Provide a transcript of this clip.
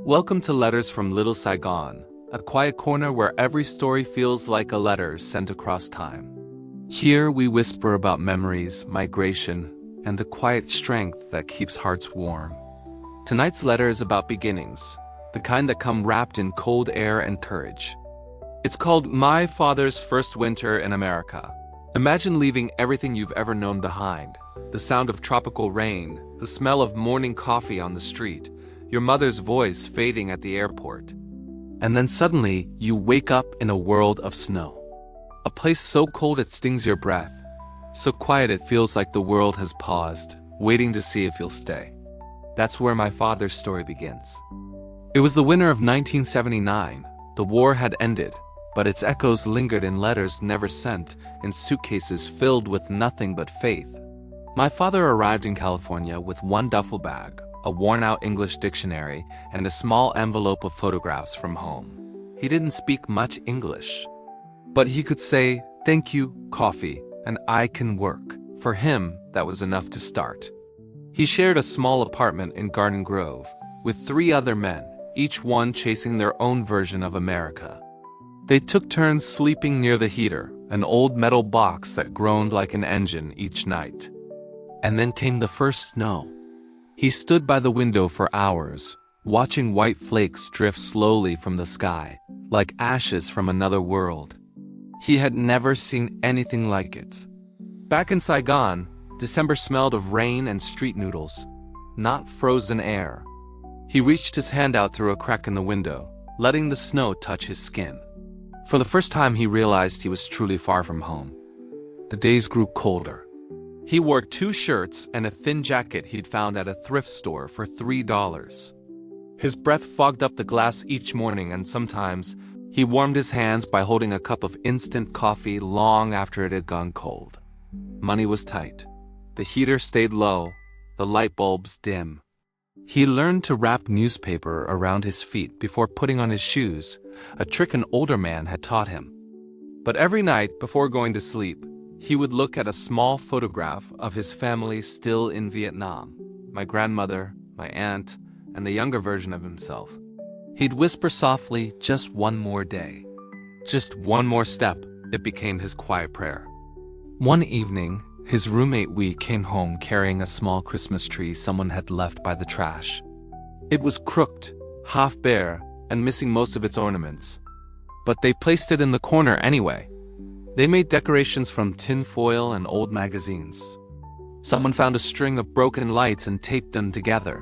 Welcome to Letters from Little Saigon, a quiet corner where every story feels like a letter sent across time. Here we whisper about memories, migration, and the quiet strength that keeps hearts warm. Tonight's letter is about beginnings, the kind that come wrapped in cold air and courage. It's called My Father's First Winter in America. Imagine leaving everything you've ever known behind. The sound of tropical rain, the smell of morning coffee on the street, your mother's voice fading at the airport. And then suddenly, you wake up in a world of snow. A place so cold it stings your breath, so quiet it feels like the world has paused, waiting to see if you'll stay. That's where my father's story begins. It was the winter of 1979. The war had ended, but its echoes lingered in letters never sent, in suitcases filled with nothing but faith. My father arrived in California with one duffel bag, a worn-out English dictionary, and a small envelope of photographs from home. He didn't speak much English, but he could say, "Thank you, coffee, and I can work." For him, that was enough to start. He shared a small apartment in Garden Grove with 3 other men, each one chasing their own version of America. They took turns sleeping near the heater, an old metal box that groaned like an engine each night. And then came the first snow. He stood by the window for hours, watching white flakes drift slowly from the sky, like ashes from another world. He had never seen anything like it. Back in Saigon, December smelled of rain and street noodles, not frozen air. He reached his hand out through a crack in the window, letting the snow touch his skin. For the first time he realized he was truly far from home. The days grew colder. He wore 2 shirts and a thin jacket he'd found at a thrift store for $3. His breath fogged up the glass each morning, and sometimes he warmed his hands by holding a cup of instant coffee long after it had gone cold. Money was tight. The heater stayed low, the light bulbs dim. He learned to wrap newspaper around his feet before putting on his shoes, a trick an older man had taught him. But every night before going to sleep, he would look at a small photograph of his family still in Vietnam, my grandmother, my aunt, and the younger version of himself. He'd whisper softly, "Just one more day. Just one more step." It became his quiet prayer. One evening, his roommate Wee came home carrying a small Christmas tree someone had left by the trash. It was crooked, half bare, and missing most of its ornaments. But they placed it in the corner anyway. They made decorations from tin foil and old magazines. Someone found a string of broken lights and taped them together.